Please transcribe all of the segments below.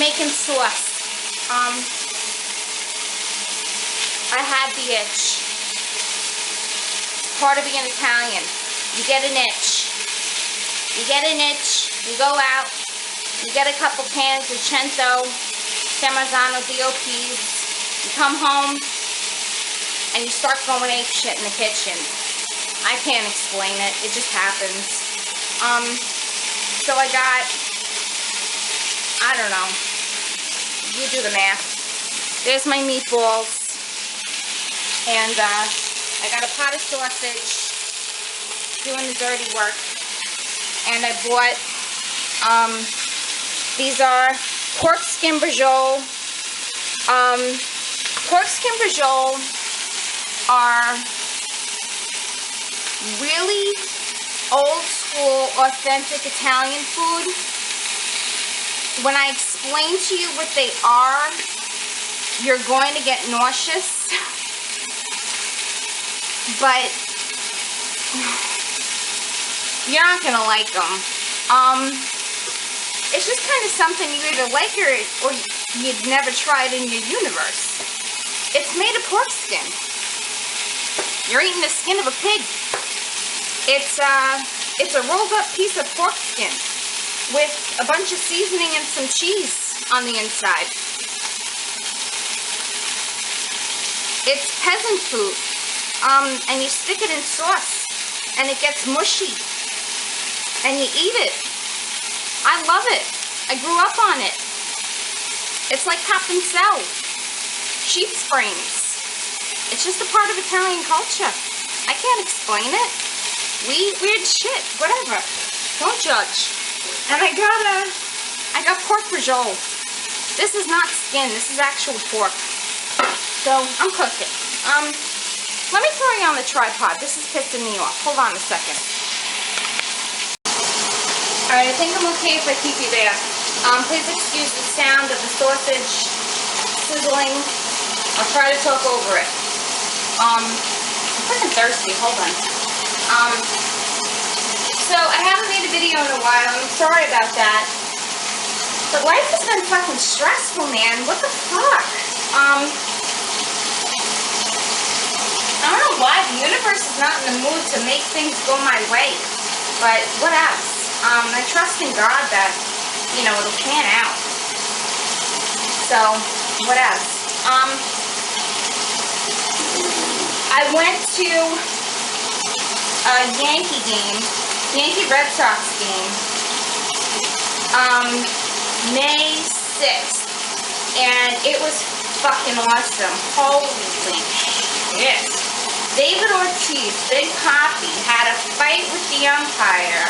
making sauce. I had the itch. Part of being Italian. You get an itch. You get an itch. You go out. You get a couple cans of Cento, Parmigiano DOPs. You come home and you start going ape shit in the kitchen. I can't explain it. It just happens. So I got, I don't know. You do the math. There's my meatballs. And I got a pot of sausage doing the dirty work. And I bought, these are pork skin brajol. Pork skin brajol are really old school, authentic Italian food. When I explain to you what they are, you're going to get nauseous. But you're not going to like them. It's just kind of something you either like or you'd never try it in your universe. It's made of pork skin. You're eating the skin of a pig. It's a rolled up piece of pork skin with a bunch of seasoning and some cheese on the inside. It's peasant food. And you stick it in sauce and it gets mushy and you eat it. I love it. I grew up on it. It's like Capencel, sheep's brains. It's just a part of Italian culture. I can't explain it. Weird shit, whatever. Don't judge. And I got pork brajol. This is not skin, this is actual pork. So I'm cooking. Let me throw you on the tripod. This is pissing me off. Hold on a second. Alright, I think I'm okay if I keep you there. Please excuse the sound of the sausage sizzling. I'll try to talk over it. I'm freaking thirsty. Hold on. So I haven't made a video in a while. I'm sorry about that. But life has been fucking stressful, man. What the fuck? I don't know why the universe is not in the mood to make things go my way, but what else? I trust in God that, you know, it'll pan out. So, what else? I went to a Yankee game, Yankee Red Sox game, May 6th, and it was fucking awesome. Holy shit. David Ortiz, Big Papi, had a fight with the umpire,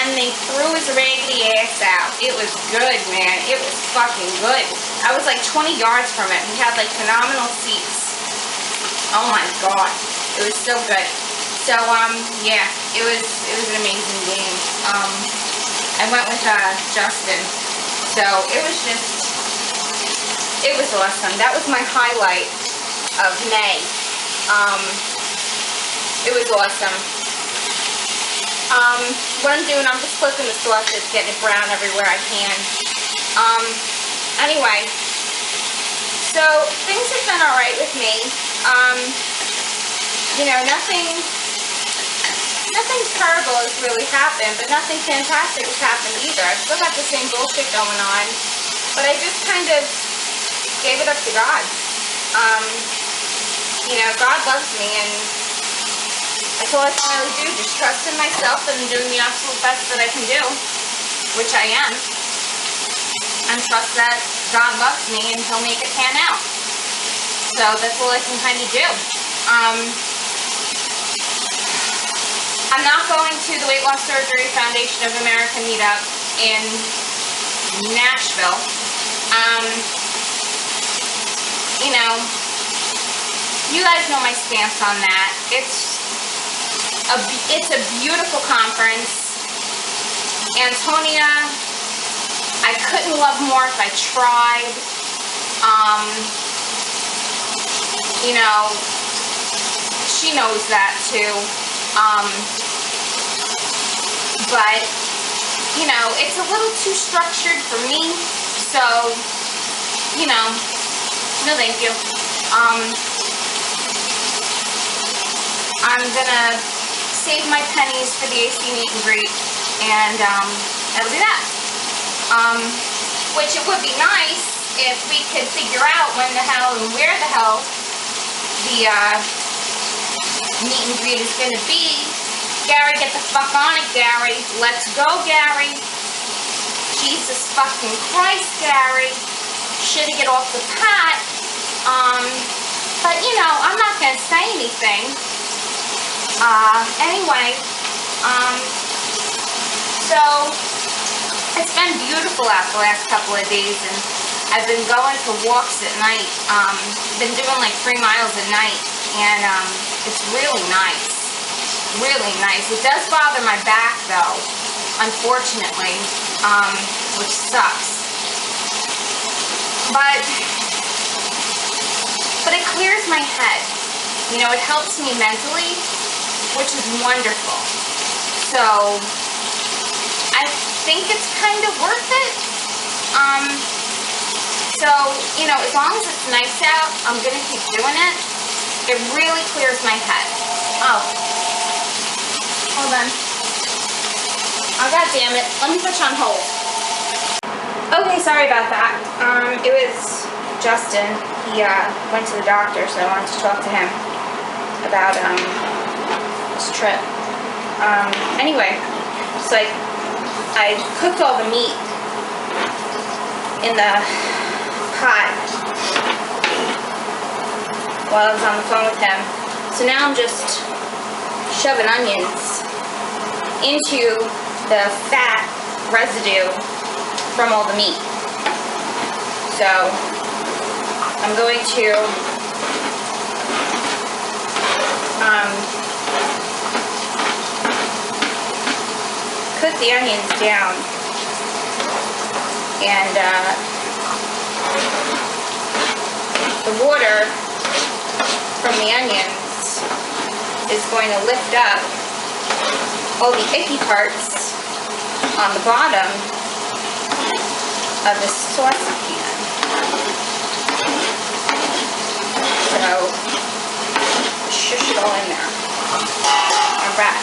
and they threw his raggedy ass out. It was good, man. It was fucking good. I was like 20 yards from it. We had like phenomenal seats. Oh my god. It was so good. So, yeah, it was an amazing game. I went with Justin. So, it was awesome. That was my highlight of May. It was awesome. What I'm doing, I'm just cooking the sausage, getting it brown everywhere I can. Anyway, so things have been alright with me. You know, nothing terrible has really happened, but nothing fantastic has happened either. I've still got the same bullshit going on, but I just kind of gave it up to God. You know, God loves me, and that's all I can really do. Just trust in myself that I'm doing the absolute best that I can do, which I am, and trust that God loves me and He'll make it pan out. So that's all I can kind of do. I'm not going to the Weight Loss Surgery Foundation of America meetup in Nashville. You know, you guys know my stance on that. It's a beautiful conference. Antonia, I couldn't love more if I tried. You know, she knows that too. But, you know, it's a little too structured for me. So, you know, no thank you. I'm gonna save my pennies for the AC meet and greet, and that'll be that. Which it would be nice if we could figure out when the hell and where the hell the meet and greet is gonna be. Gary, get the fuck on it, Gary. Let's go, Gary. Jesus fucking Christ, Gary. Shoulda get off the pot. But you know, I'm not gonna say anything. Anyway, so it's been beautiful out the last couple of days, and I've been going for walks at night. Been doing like 3 miles a night, and it's really nice. Really nice. It does bother my back though, unfortunately, which sucks. But it clears my head. You know, it helps me mentally, which is wonderful. So I think it's kind of worth it. So, you know, as long as it's nice out, I'm going to keep doing it. It really clears my head. Oh. Hold on. Oh, God damn it. Let me put you on hold. Okay, sorry about that. It was Justin. He went to the doctor, so I wanted to talk to him about this trip. Anyway, so I cooked all the meat in the pot while I was on the phone with him. So now I'm just shoving onions into the fat residue from all the meat. So I'm going to cook the onions down, and the water from the onions is going to lift up all the icky parts on the bottom of the sauce pan. So shush it all in there. Alright.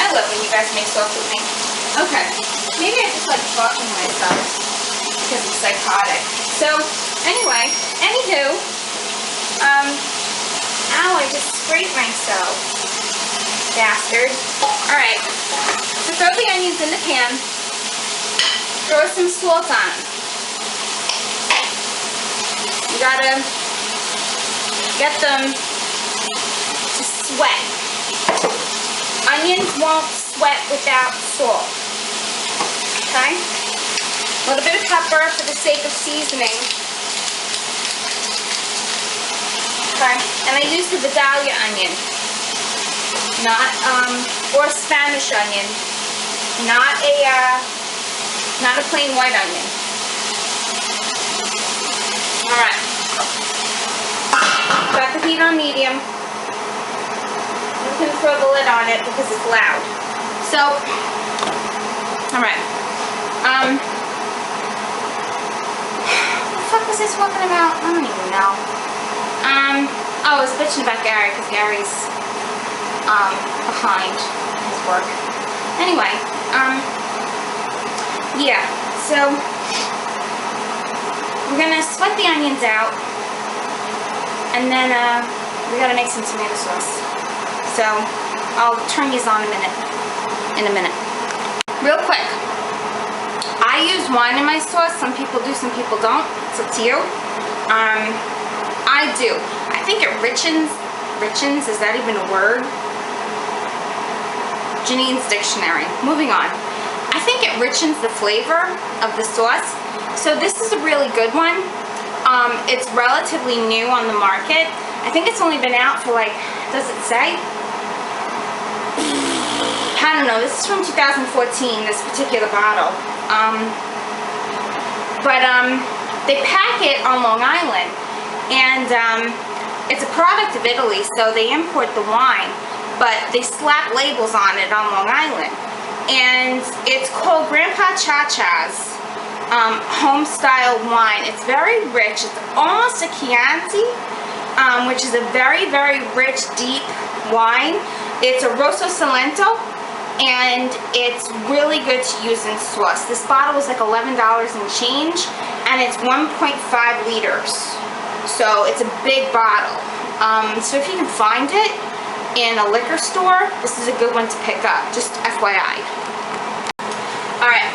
I love when you guys make sauce with me. Okay. Maybe I just like talking to myself because it's psychotic. So, anyway, anywho, ow, I just scraped myself. Bastard. Alright. So throw the onions in the pan. Throw some salt on them. You gotta get them to sweat. Onions won't sweat without salt. Okay? A little bit of pepper for the sake of seasoning. Okay? And I use the Vidalia onion. Not, or Spanish onion. Not a plain white onion. Alright. Got the heat on medium. You can throw the lid on it because it's loud. So, alright. What the fuck was I talking about? I don't even know. I was bitching about Gary because Gary's behind his work. Anyway, yeah, so we're gonna sweat the onions out, and then we gotta make some tomato sauce. So I'll turn these on in a minute. Real quick, I use wine in my sauce. Some people do, some people don't. It's up to you. I do. I think it richens, is that even a word? Janine's dictionary. Moving on. I think it richens the flavor of the sauce. So this is a really good one. It's relatively new on the market. I think it's only been out for like, does it say? I don't know. This is from 2014, this particular bottle. They pack it on Long Island, and it's a product of Italy, so they import the wine, but they slap labels on it on Long Island. and it's called Grandpa Cha-Cha's home style wine. It's very rich. It's almost a Chianti, which is a very, very rich, deep wine. It's a Rosso Salento, and it's really good to use in sauce. This bottle is like $11 and change, and it's 1.5 liters. So it's a big bottle. So if you can find it in a liquor store, this is a good one to pick up, just FYI. Alright,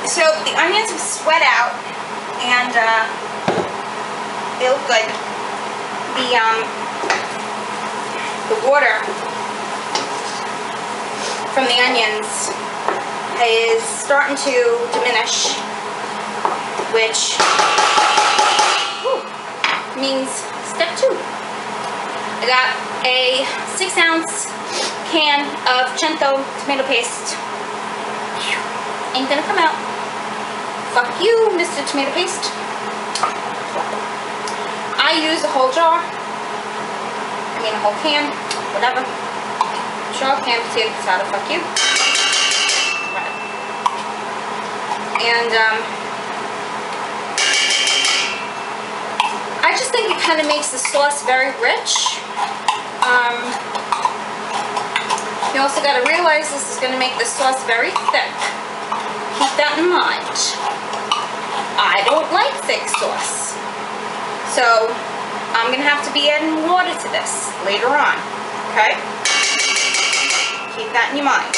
so the onions have sweat out, and they look good. The water from the onions is starting to diminish, which means step 2. I got a 6-ounce can of Cento tomato paste. Ain't gonna come out. Fuck you, Mr. Tomato Paste. I use a whole jar. I mean a whole can, whatever. Jar, can, potato, potato, fuck you. Right. And I just think it kind of makes the sauce very rich. You also got to realize this is going to make the sauce very thick. Keep that in mind. I don't like thick sauce. So I'm going to have to be adding water to this later on. Okay? Keep that in your mind.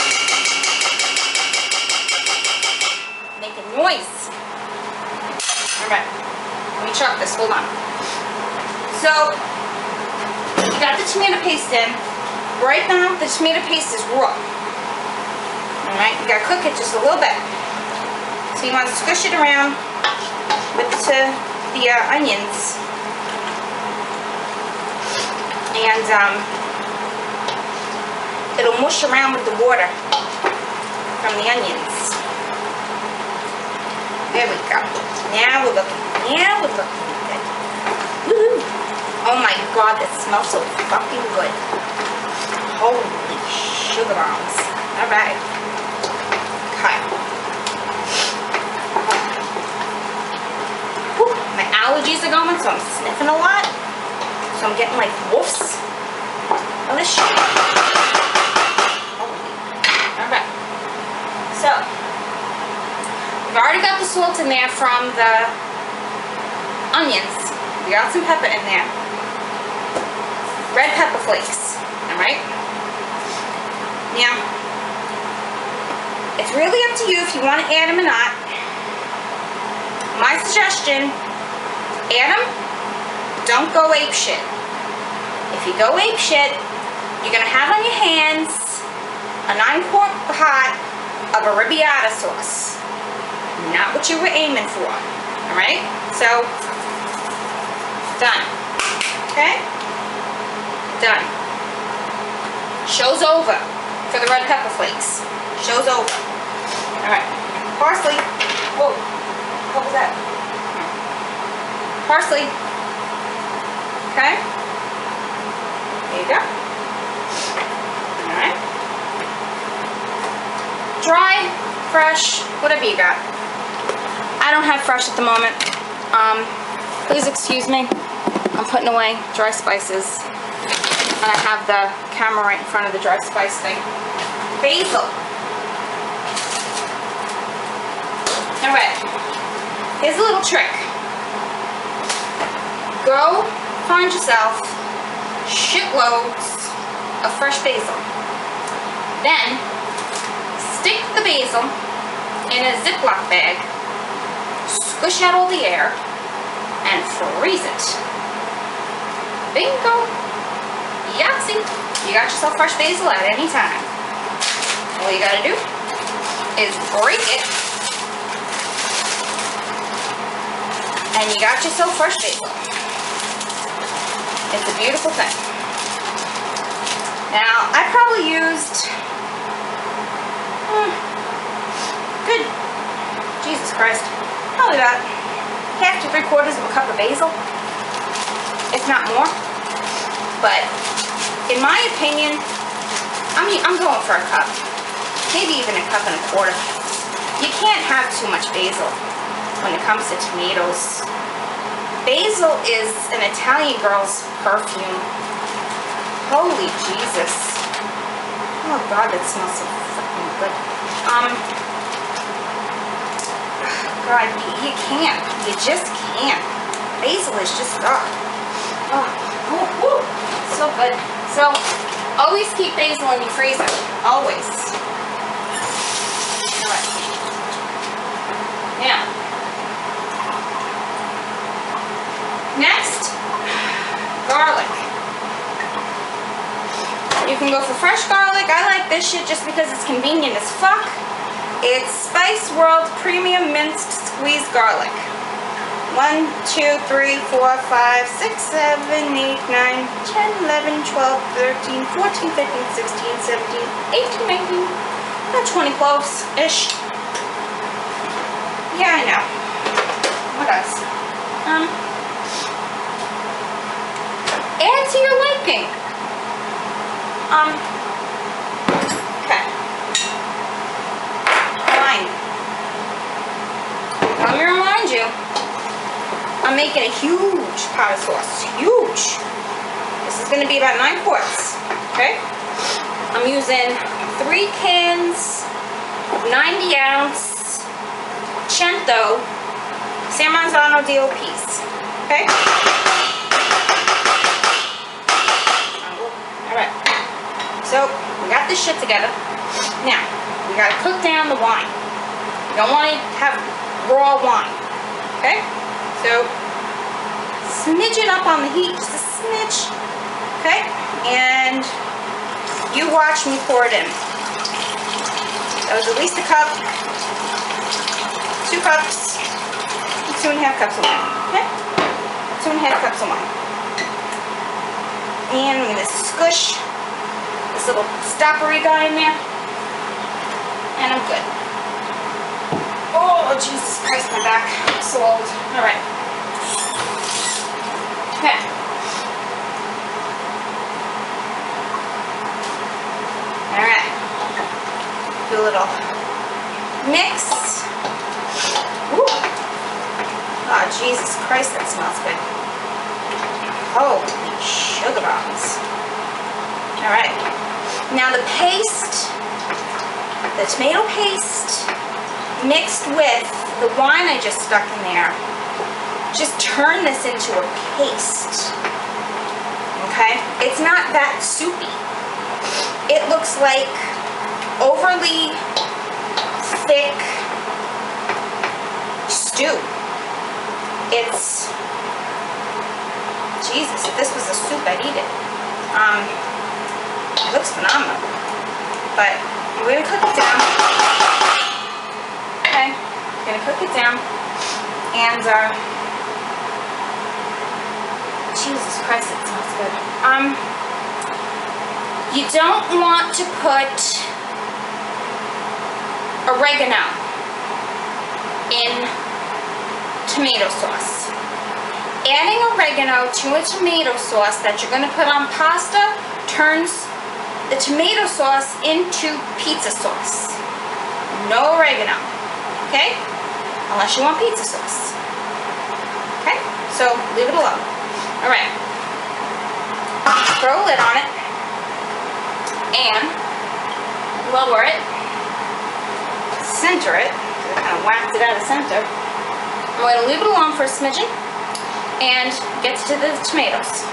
Make a noise. Alright. Let me chop this. Hold on. So, you got the tomato paste in. Right now, the tomato paste is raw. Alright, you gotta cook it just a little bit. So you want to squish it around with the onions. And it'll mush around with the water from the onions. There we go. Now we're looking good. Woohoo! Oh my god, that smells so fucking good. Holy sugar bombs. Alright. Okay. Whew, my allergies are going, so I'm sniffing a lot. So I'm getting like woofs of this shit. Alright. So, we've already got the salt in there from the onions. We got some pepper in there. Red pepper flakes. Alright? Now, it's really up to you if you want to add them or not. My suggestion, add them, don't go ape shit. If you go ape shit, you're going to have on your hands a 9-quart pot of arrabbiata sauce. Not what you were aiming for. Alright? So, done. Okay? Done. Show's over for the red pepper flakes. Show's over. Alright. Parsley. Whoa. What was that? Parsley. Okay? There you go. Alright. Dry, fresh, whatever you got. I don't have fresh at the moment. Please excuse me. I'm putting away dry spices. And I have the camera right in front of the dry spice thing. Basil. Alright. Here's a little trick. Go find yourself shitloads of fresh basil. Then, stick the basil in a Ziploc bag, squish out all the air, and freeze it. Bingo! Yahtzee! You got yourself fresh basil at any time. All you gotta do is break it, and you got yourself fresh basil. It's a beautiful thing. Now, I probably used good, Jesus Christ, probably about half to 3/4 of a cup of basil, if not more. But in my opinion, I'm going for a cup. maybe even 1.25 cups. You can't have too much basil when it comes to tomatoes. Basil is an Italian girl's perfume. Holy Jesus. Oh God, that smells so fucking good. God, you can't. You just can't. Basil is just, so good. So, always keep basil in your freezer. Always. Alright. Now, next, garlic. You can go for fresh garlic. I like this shit just because it's convenient as fuck. It's Spice World Premium Minced Squeezed Garlic. 1, 2, 3, 4, 5, 6, 7, 8, 9, 10, 11, 12, 13, 14, 15, 16, 17, 18, 19, about 20 cloves-ish. Yeah, I know. What else? Add to your liking. Okay. Wine. Let me remind you, I'm making a huge pot of sauce. Huge. This is going to be about 9 quarts. Okay? I'm using 3 cans of 90-ounce Cento San Marzano DOPs. Okay? Alright. So, we got this shit together. Now, we gotta cook down the wine. You don't want to have raw wine. Okay? So, smidge it up on the heat, just a smidge. Okay? And you watch me pour it in. That was at least a cup, 2 cups, 2.5 cups of wine. Okay? 2.5 cups of wine. And I'm going to squish this little stoppery guy in there. And I'm good. Oh, Jesus Christ, my back. I'm so old. Alright. Okay. Alright. Do a little mix. Ooh. Oh, Jesus Christ, that smells good. Holy sugar bombs. Alright. Now the paste, the tomato paste, mixed with the wine I just stuck in there, just turn this into a paste. Okay? It's not that soupy. It looks like overly thick stew. It's, Jesus, if this was a soup, I'd eat it. It looks phenomenal. But we're gonna cook it down. Okay, we're gonna cook it down. And Jesus Christ, it smells good. You don't want to put oregano in tomato sauce. Adding oregano to a tomato sauce that you're going to put on pasta turns the tomato sauce into pizza sauce. No oregano. Okay? Unless you want pizza sauce. Okay? So leave it alone. Alright. Throw a lid on it. And lower it. Center it. I kind of whacked it out of center. I'm going to leave it alone for a smidgen and get to the tomatoes.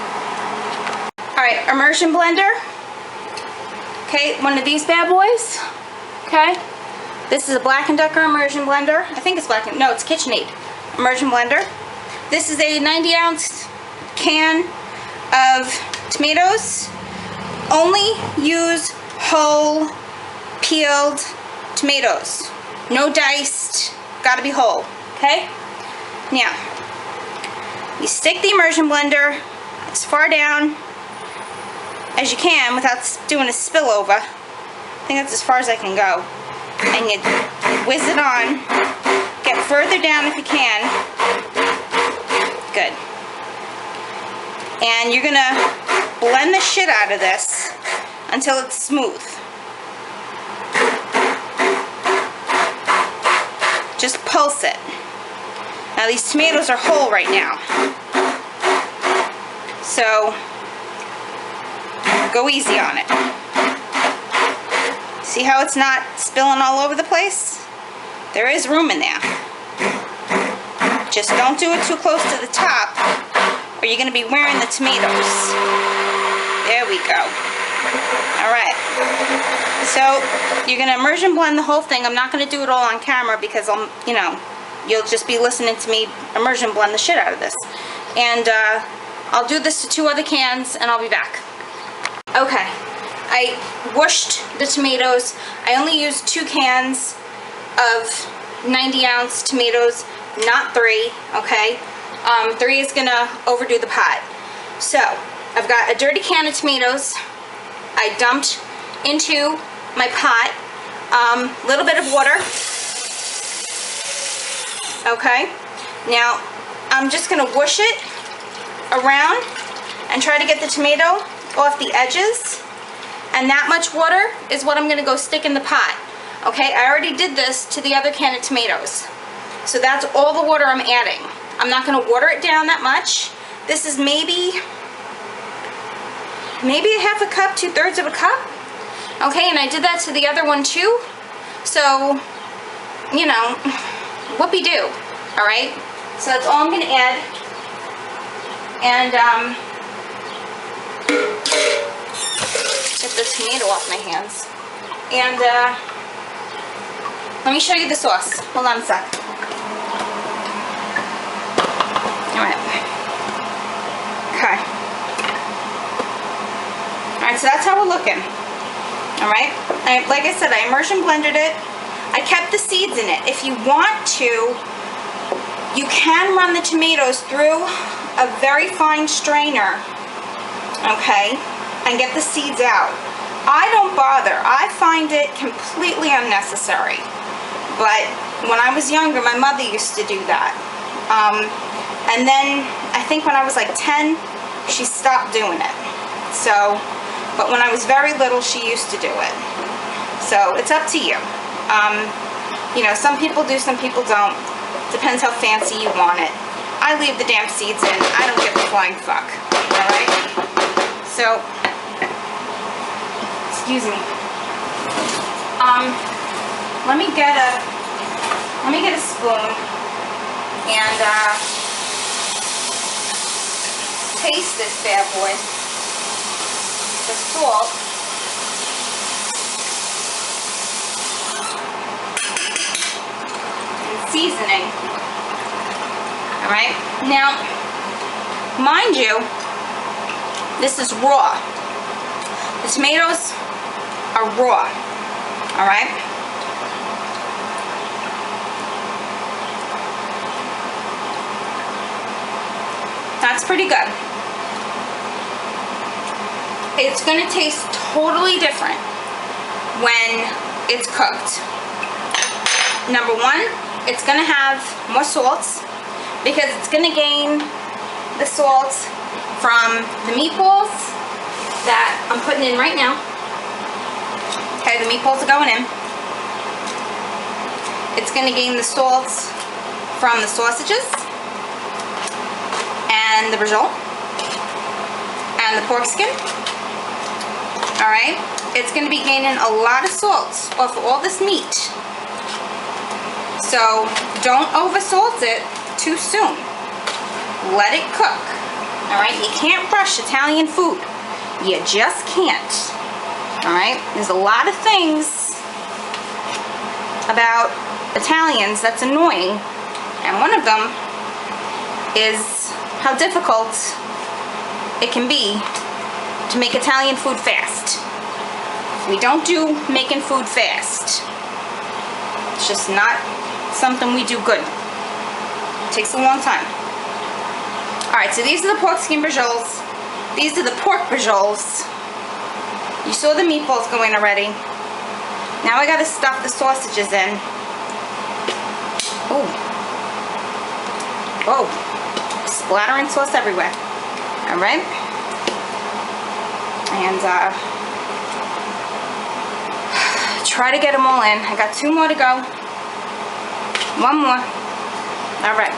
Alright, immersion blender. Okay, one of these bad boys. Okay, this is a Black & Decker immersion blender. I think it's no, it's KitchenAid immersion blender. This is a 90-ounce can of tomatoes. Only use whole, peeled tomatoes. No diced, gotta be whole, okay? Now, you stick the immersion blender as far down as you can without doing a spillover. I think that's as far as I can go. And you whiz it on. Get further down if you can. Good. And you're gonna blend the shit out of this until it's smooth. pulse it. Now these tomatoes are whole right now, so go easy on it. See how it's not spilling all over the place? There is room in there. Just don't do it too close to the top, or you're going to be wearing the tomatoes. There we go. Alright, so you're going to immersion blend the whole thing. I'm not going to do it all on camera because you'll just be listening to me immersion blend the shit out of this. And I'll do this to 2 other cans and I'll be back. Okay, I washed the tomatoes. I only used 2 cans of 90-ounce tomatoes, not 3, okay? 3 is going to overdo the pot. So, I've got a dirty can of tomatoes. I dumped into my pot a little bit of water. Okay, now I'm just going to whoosh it around and try to get the tomato off the edges. And that much water is what I'm going to go stick in the pot. Okay, I already did this to the other can of tomatoes. So that's all the water I'm adding. I'm not going to water it down that much. This is maybe a half a cup, 2/3 of a cup. Okay, and I did that to the other one too. So, whoopee-doo. Alright, so that's all I'm going to add. And, get the tomato off my hands. And, let me show you the sauce. Hold on a sec. Alright. Okay. Alright, so that's how we're looking. Alright? Like I said, I immersion blended it. I kept the seeds in it. If you want to, you can run the tomatoes through a very fine strainer, okay, and get the seeds out. I don't bother. I find it completely unnecessary. But when I was younger, my mother used to do that. And then I think when I was like 10, she stopped doing it. So, but when I was very little, she used to do it. So it's up to you. Some people do, some people don't. Depends how fancy you want it. I leave the damn seeds in. I don't give a flying fuck. Alright? So, excuse me. Let me get a spoon and taste this bad boy. The salt. Seasoning. Alright, now mind you, this is raw. The tomatoes are raw. Alright, that's pretty good. It's going to taste totally different when it's cooked. Number 1, it's going to have more salts because it's going to gain the salt from the meatballs that I'm putting in right now. Okay, the meatballs are going in. It's going to gain the salts from the sausages and the brajol and the pork skin. Alright, it's going to be gaining a lot of salt off of all this meat. So, don't over-salt it too soon. Let it cook. Alright, you can't rush Italian food. You just can't. Alright, there's a lot of things about Italians that's annoying. And one of them is how difficult it can be to make Italian food fast. We don't do making food fast. It's just not something we do good. It takes a long time. Alright, so these are the pork skin brajoles. These are the pork brajoles. You saw the meatballs go in already. Now I gotta stuff the sausages in. Oh. Oh. Splattering sauce everywhere. Alright. And try to get them all in. I got 2 more to go. One more. All right.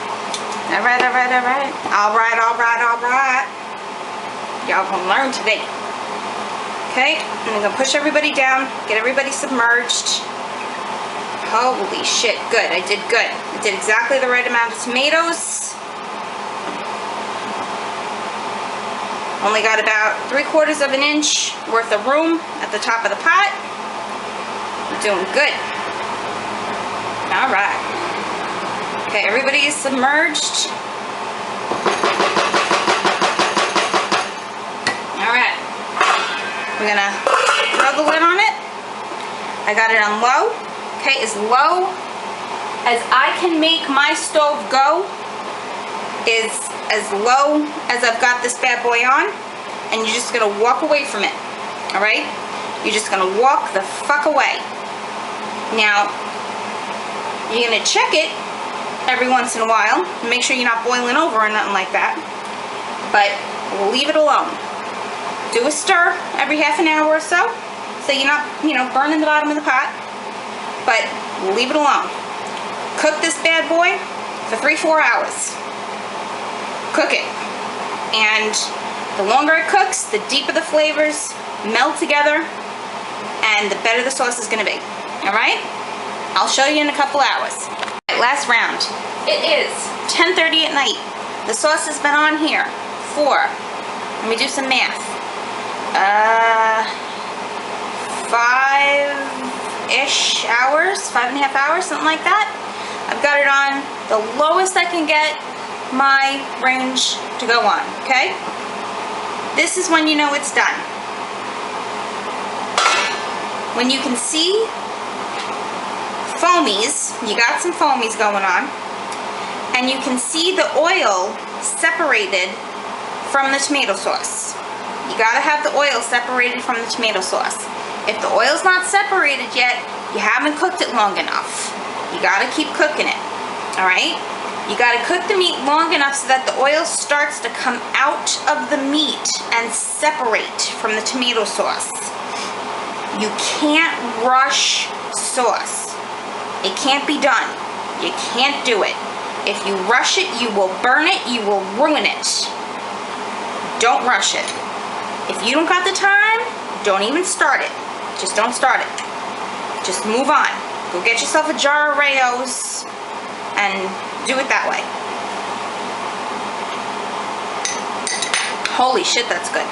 All right, all right, all right. All right, all right, all right. Y'all gonna learn today. Okay, and I'm gonna push everybody down, get everybody submerged. Holy shit, good, I did good. I did exactly the right amount of tomatoes. Only got about 3/4 of an inch worth of room at the top of the pot. We're doing good. All right. Okay, everybody is submerged. All right. We're gonna throw the lid on it. I got it on low. Okay, as low as I can make my stove go is as low as I've got this bad boy on, and you're just gonna walk away from it. All right? You're just gonna walk the fuck away. Now, you're gonna check it every once in a while. Make sure you're not boiling over or nothing like that. But we'll leave it alone. Do a stir every half an hour or so you're not, burning the bottom of the pot. But we'll leave it alone. Cook this bad boy for 3-4 hours. Cook it. And the longer it cooks, the deeper the flavors meld together and the better the sauce is gonna be. All right? I'll show you in a couple hours. All right, last round. It is 10:30 at night. The sauce has been on here for, let me do some math. 5-ish hours, 5.5 hours, something like that. I've got it on the lowest I can get my range to go on, okay? This is when you know it's done. When you can see foamies, you got some foamies going on, and you can see the oil separated from the tomato sauce. You gotta have the oil separated from the tomato sauce. If the oil's not separated yet, you haven't cooked it long enough. You gotta keep cooking it, all right? You gotta cook the meat long enough so that the oil starts to come out of the meat and separate from the tomato sauce. You can't rush sauce. It can't be done. You can't do it. If you rush it, you will burn it, you will ruin it. Don't rush it. If you don't got the time, don't even start it. Just don't start it. Just move on. Go get yourself a jar of Rayo's and do it that way. Holy shit, that's good.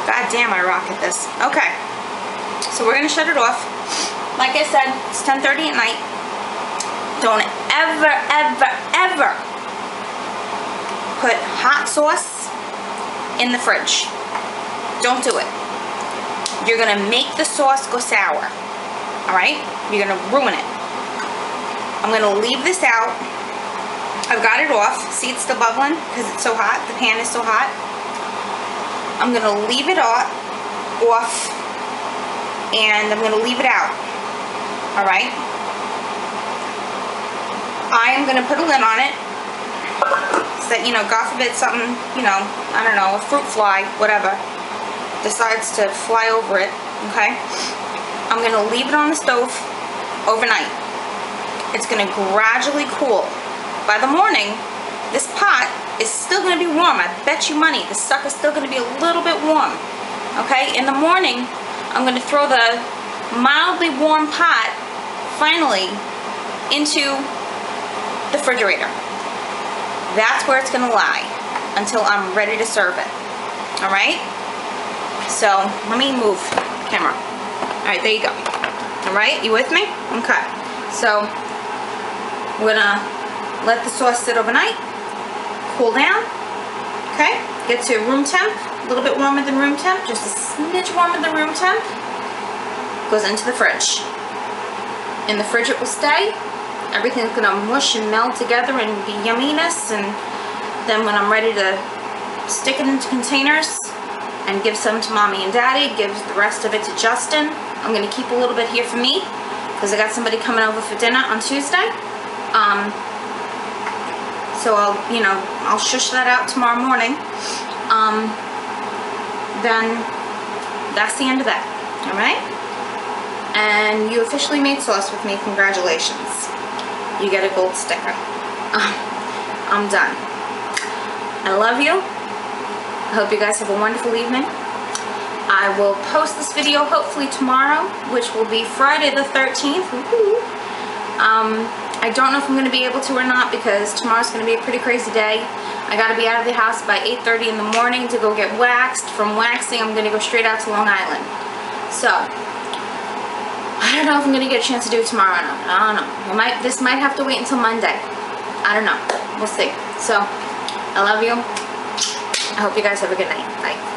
God damn, I rock at this. Okay, so we're gonna shut it off. Like I said, it's 10:30 at night. Don't ever, ever, ever put hot sauce in the fridge. Don't do it. You're gonna make the sauce go sour. All right? You're gonna ruin it. I'm gonna leave this out. I've got it off. See, it's still bubbling because it's so hot. The pan is so hot. I'm gonna leave it off, and I'm gonna leave it out. All right? I am gonna put a lid on it so that, God forbid something, I don't know, a fruit fly, whatever, decides to fly over it, okay? I'm gonna leave it on the stove overnight. It's gonna gradually cool. By the morning, this pot is still gonna be warm. I bet you money this sucker's still gonna be a little bit warm, okay? In the morning, I'm gonna throw the mildly warm pot finally into the refrigerator. That's where it's gonna lie until I'm ready to serve it. All right? So let me move the camera. All right, there you go. All right, you with me? Okay. So we're gonna let the sauce sit overnight, cool down. Okay, get to room temp, a little bit warmer than room temp, just a smidge warmer than room temp. Goes into the fridge. In the fridge it will stay. Everything's gonna mush and meld together and be yumminess, and then when I'm ready to stick it into containers and give some to Mommy and Daddy, give the rest of it to Justin. I'm gonna keep a little bit here for me because I got somebody coming over for dinner on Tuesday. So I'll shush that out tomorrow morning. Then that's the end of that. All right? And you officially made sauce with me. Congratulations. you get a gold sticker. I'm done. I love you. I hope you guys have a wonderful evening. I will post this video hopefully tomorrow, which will be Friday the 13th. I don't know if I'm going to be able to or not, because tomorrow's going to be a pretty crazy day. I got to be out of the house by 8:30 in the morning to go get waxed. From waxing, I'm going to go straight out to Long Island. So, I don't know if I'm going to get a chance to do it tomorrow or not. I don't know. This might have to wait until Monday. I don't know. We'll see. So, I love you. I hope you guys have a good night. Bye.